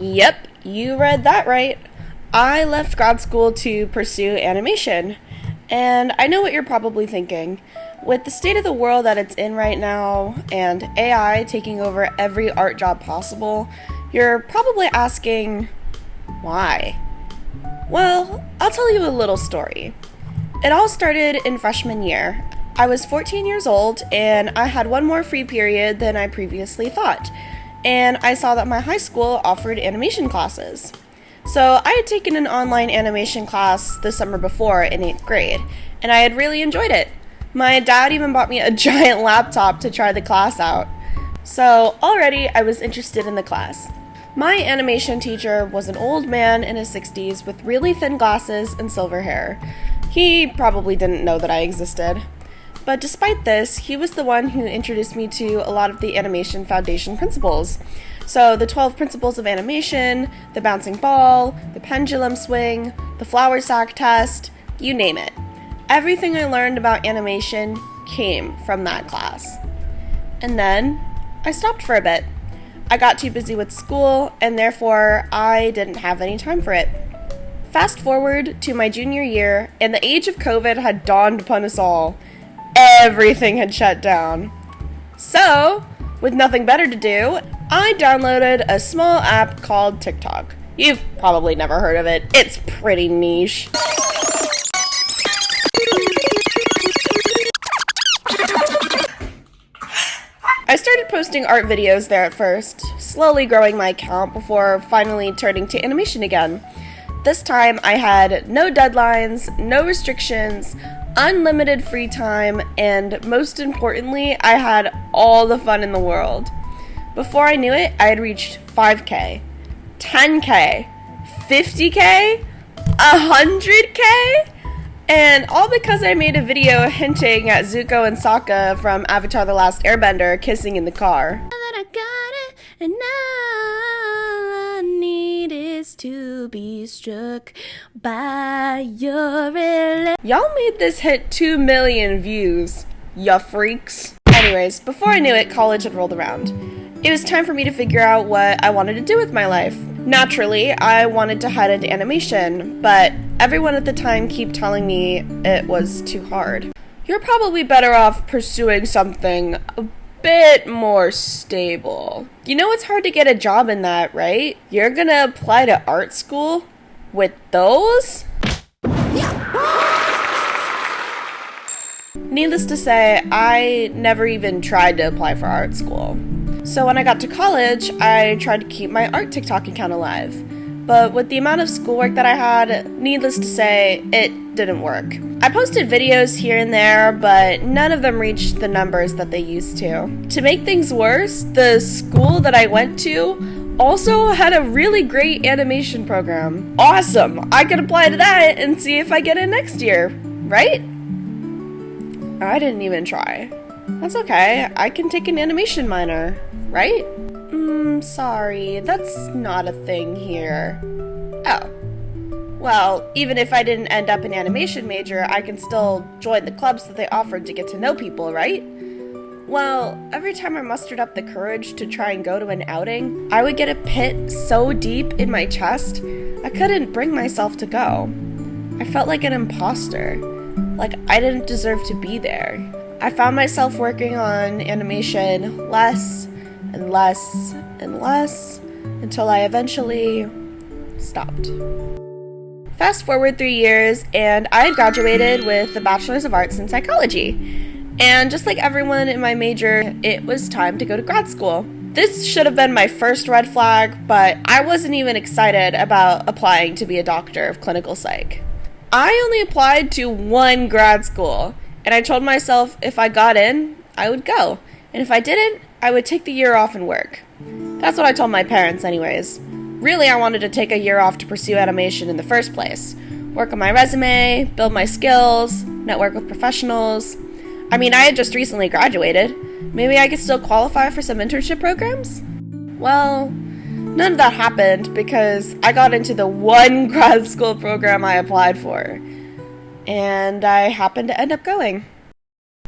Yep, you read that right. I left grad school to pursue animation. And I know what you're probably thinking. With the state of the world that it's in right now, and AI taking over every art job possible, you're probably asking, why? Well, I'll tell you a little story. It all started in freshman year. I was 14 years old, and I had one more free period than I previously thought. And I saw that my high school offered animation classes. So I had taken an online animation class the summer before in 8th grade, and I had really enjoyed it. My dad even bought me a giant laptop to try the class out. So already I was interested in the class. My animation teacher was an old man in his 60s with really thin glasses and silver hair. He probably didn't know that I existed. But despite this, he was the one who introduced me to a lot of the animation foundation principles. So the 12 principles of animation, the bouncing ball, the pendulum swing, the flour sack test, you name it. Everything I learned about animation came from that class. And then I stopped for a bit. I got too busy with school, and therefore I didn't have any time for it. Fast forward to my junior year, and the age of COVID had dawned upon us all. Everything had shut down. So, with nothing better to do, I downloaded a small app called TikTok. You've probably never heard of it. It's pretty niche. I started posting art videos there at first, slowly growing my account before finally turning to animation again. This time I had no deadlines, no restrictions, unlimited free time, and most importantly, I had all the fun in the world. Before I knew it, I had reached 5K, 10K, 50K, 100K, and all because I made a video hinting at Zuko and Sokka from Avatar: The Last Airbender kissing in the car. I got it, and all I need is to be struck by your Y'all made this hit 2 million views, ya freaks. Anyways, before I knew it, college had rolled around. It was time for me to figure out what I wanted to do with my life. Naturally, I wanted to head into animation, but everyone at the time kept telling me it was too hard. You're probably better off pursuing something a bit more stable. You know it's hard to get a job in that, right? You're gonna apply to art school with those? Needless to say, I never even tried to apply for art school. So when I got to college, I tried to keep my art TikTok account alive. But with the amount of schoolwork that I had, needless to say, it didn't work. I posted videos here and there, but none of them reached the numbers that they used to. To make things worse, the school that I went to also had a really great animation program. Awesome! I could apply to that and see if I get in next year, right? I didn't even try. That's okay, I can take an animation minor, right? Sorry, that's not a thing here. Oh. Well, even if I didn't end up an animation major, I can still join the clubs that they offered to get to know people, right? Well, every time I mustered up the courage to try and go to an outing, I would get a pit so deep in my chest, I couldn't bring myself to go. I felt like an imposter, like I didn't deserve to be there. I found myself working on animation less and less and less until I eventually stopped. Fast forward 3 years, and I had graduated with a Bachelor's of Arts in Psychology. And just like everyone in my major, it was time to go to grad school. This should have been my first red flag, but I wasn't even excited about applying to be a doctor of clinical psych. I only applied to one grad school, and I told myself if I got in, I would go. And if I didn't, I would take the year off and work. That's what I told my parents anyways. Really, I wanted to take a year off to pursue animation in the first place. Work on my resume, build my skills, network with professionals. I mean, I had just recently graduated. Maybe I could still qualify for some internship programs? Well, none of that happened because I got into the one grad school program I applied for. And I happened to end up going.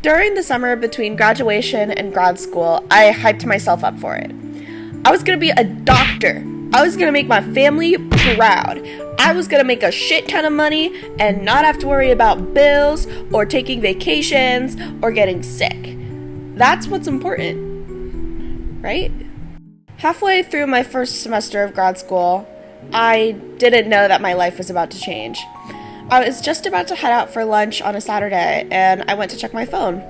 During the summer between graduation and grad school, I hyped myself up for it. I was gonna be a doctor, I was gonna make my family proud. I was gonna make a shit ton of money and not have to worry about bills or taking vacations or getting sick. That's what's important, right? Halfway through my first semester of grad school, I didn't know that my life was about to change. I was just about to head out for lunch on a Saturday, and I went to check my phone.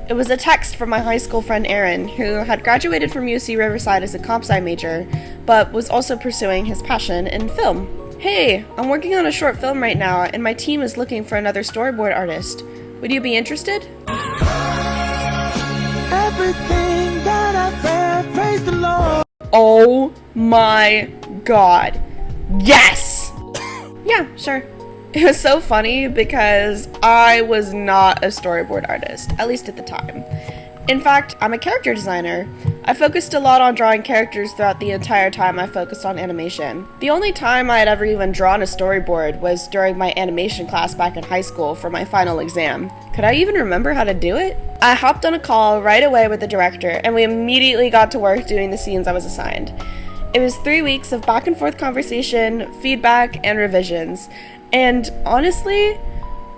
It was a text from my high school friend Aaron, who had graduated from UC Riverside as a comp sci major, but was also pursuing his passion in film. "Hey, I'm working on a short film right now, and my team is looking for another storyboard artist. Would you be interested?" Everything that I've read, praise the Lord. Oh my god. Yes! Yeah, sure. It was so funny because I was not a storyboard artist, at least at the time. In fact, I'm a character designer. I focused a lot on drawing characters throughout the entire time I focused on animation. The only time I had ever even drawn a storyboard was during my animation class back in high school for my final exam. Could I even remember how to do it? I hopped on a call right away with the director, and we immediately got to work doing the scenes I was assigned. It was 3 weeks of back and forth conversation, feedback, and revisions. And honestly,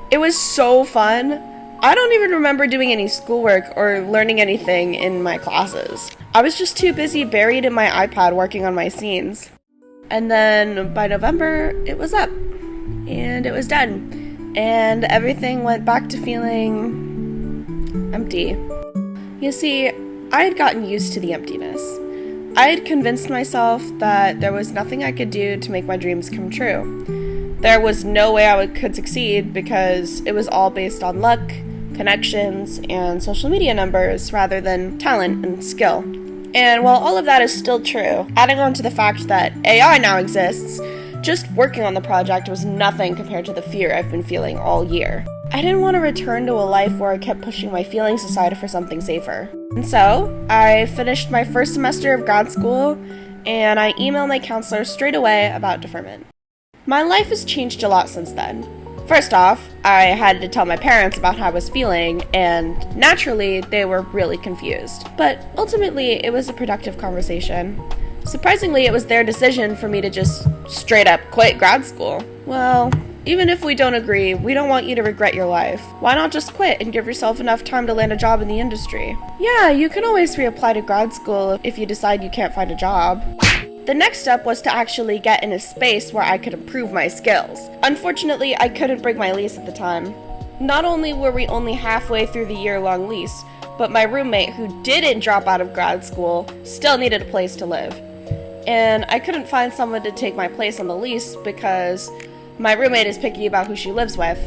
it was so fun. I don't even remember doing any schoolwork or learning anything in my classes. I was just too busy buried in my iPad working on my scenes. And then by November, it was up. And it was done. And everything went back to feeling empty. You see, I had gotten used to the emptiness. I had convinced myself that there was nothing I could do to make my dreams come true. There was no way I could succeed because it was all based on luck, connections, and social media numbers rather than talent and skill. And while all of that is still true, adding on to the fact that AI now exists, just working on the project was nothing compared to the fear I've been feeling all year. I didn't want to return to a life where I kept pushing my feelings aside for something safer. And so, I finished my first semester of grad school, and I emailed my counselor straight away about deferment. My life has changed a lot since then. First off, I had to tell my parents about how I was feeling, and naturally, they were really confused. But ultimately, it was a productive conversation. Surprisingly, it was their decision for me to just straight up quit grad school. Well, even if we don't agree, we don't want you to regret your life. Why not just quit and give yourself enough time to land a job in the industry? Yeah, you can always reapply to grad school if you decide you can't find a job. The next step was to actually get in a space where I could improve my skills. Unfortunately, I couldn't bring my lease at the time. Not only were we only halfway through the year-long lease, but my roommate, who didn't drop out of grad school, still needed a place to live. And I couldn't find someone to take my place on the lease because my roommate is picky about who she lives with.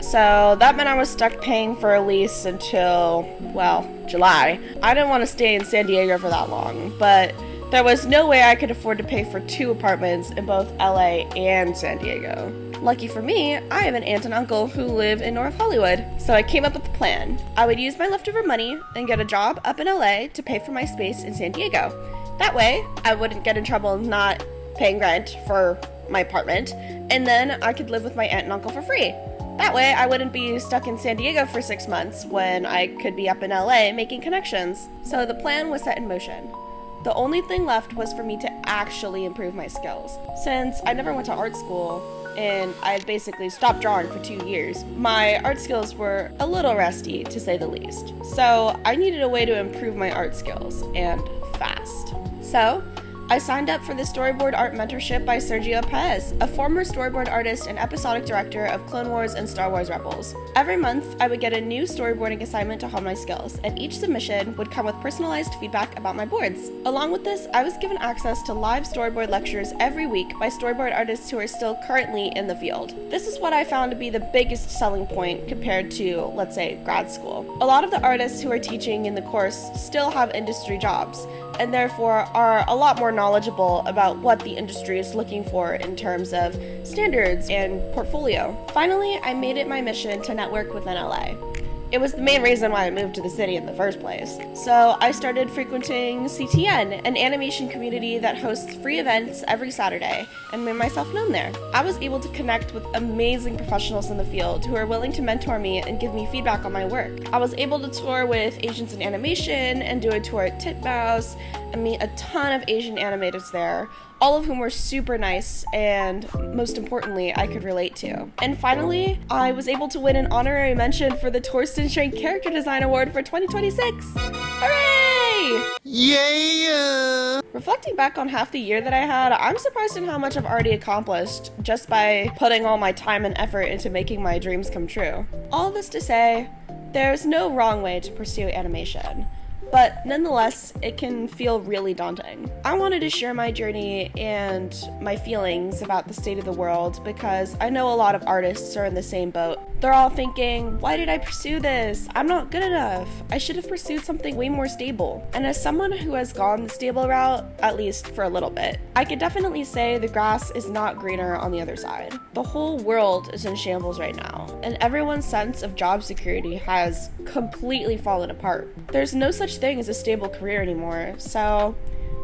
So that meant I was stuck paying for a lease until, well, July. I didn't want to stay in San Diego for that long, but there was no way I could afford to pay for 2 apartments in both LA and San Diego. Lucky for me, I have an aunt and uncle who live in North Hollywood, so I came up with a plan. I would use my leftover money and get a job up in LA to pay for my space in San Diego. That way, I wouldn't get in trouble not paying rent for my apartment, and then I could live with my aunt and uncle for free. That way, I wouldn't be stuck in San Diego for 6 months when I could be up in LA making connections. So the plan was set in motion. The only thing left was for me to actually improve my skills. Since I never went to art school, and I had basically stopped drawing for 2 years, my art skills were a little rusty, to say the least. So I needed a way to improve my art skills, and fast. So I signed up for the Storyboard Art Mentorship by Sergio Paez, a former storyboard artist and episodic director of Clone Wars and Star Wars Rebels. Every month, I would get a new storyboarding assignment to hone my skills, and each submission would come with personalized feedback about my boards. Along with this, I was given access to live storyboard lectures every week by storyboard artists who are still currently in the field. This is what I found to be the biggest selling point compared to, let's say, grad school. A lot of the artists who are teaching in the course still have industry jobs, and therefore are a lot more knowledgeable about what the industry is looking for in terms of standards and portfolio. Finally, I made it my mission to network within LA. It was the main reason why I moved to the city in the first place. So I started frequenting CTN, an animation community that hosts free events every Saturday, and made myself known there. I was able to connect with amazing professionals in the field who are willing to mentor me and give me feedback on my work. I was able to tour with Asians in Animation and do a tour at Titmouse and meet a ton of Asian animators there, all of whom were super nice and, most importantly, I could relate to. And finally, I was able to win an honorary mention for the Torsten Schenk Character Design Award for 2026. Hooray! Yeah! Reflecting back on half the year that I had, I'm surprised in how much I've already accomplished just by putting all my time and effort into making my dreams come true. All this to say, there's no wrong way to pursue animation, but nonetheless, it can feel really daunting. I wanted to share my journey and my feelings about the state of the world because I know a lot of artists are in the same boat. They're all thinking, why did I pursue this? I'm not good enough. I should have pursued something way more stable. And as someone who has gone the stable route, at least for a little bit, I could definitely say the grass is not greener on the other side. The whole world is in shambles right now, and everyone's sense of job security has completely fallen apart. There's no such thing as a stable career anymore, so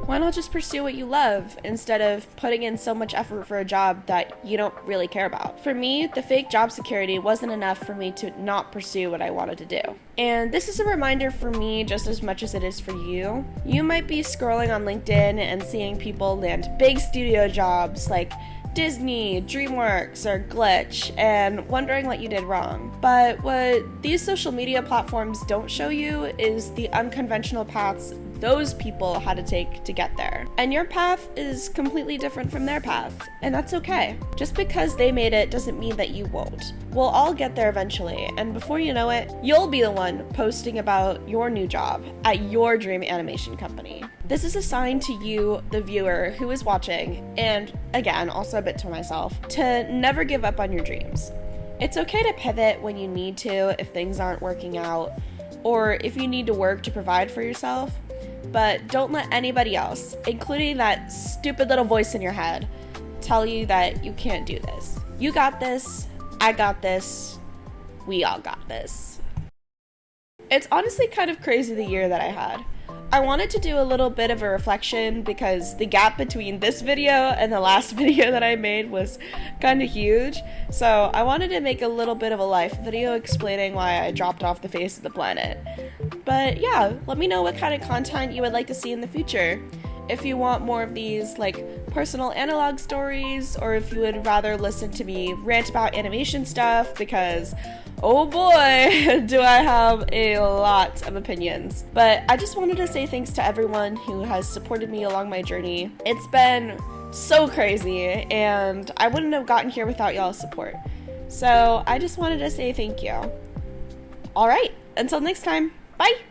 why not just pursue what you love instead of putting in so much effort for a job that you don't really care about? For me, the fake job security wasn't enough for me to not pursue what I wanted to do. And this is a reminder for me just as much as it is for you. You might be scrolling on LinkedIn and seeing people land big studio jobs like Disney, DreamWorks, or Glitch, and wondering what you did wrong. But what these social media platforms don't show you is the unconventional paths those people had to take to get there. And your path is completely different from their path, and that's okay. Just because they made it doesn't mean that you won't. We'll all get there eventually, and before you know it, you'll be the one posting about your new job at your dream animation company. This is a sign to you, the viewer who is watching, and again, also a bit to myself, to never give up on your dreams. It's okay to pivot when you need to if things aren't working out, or if you need to work to provide for yourself, but don't let anybody else, including that stupid little voice in your head, tell you that you can't do this. You got this, I got this, we all got this. It's honestly kind of crazy the year that I had. I wanted to do a little bit of a reflection because the gap between this video and the last video that I made was kind of huge, so I wanted to make a little bit of a life video explaining why I dropped off the face of the planet. But yeah, let me know what kind of content you would like to see in the future. If you want more of these like personal analog stories, or if you would rather listen to me rant about animation stuff, because oh boy, do I have a lot of opinions. But I just wanted to say thanks to everyone who has supported me along my journey. It's been so crazy, and I wouldn't have gotten here without y'all's support. So I just wanted to say thank you. Alright, until next time, bye!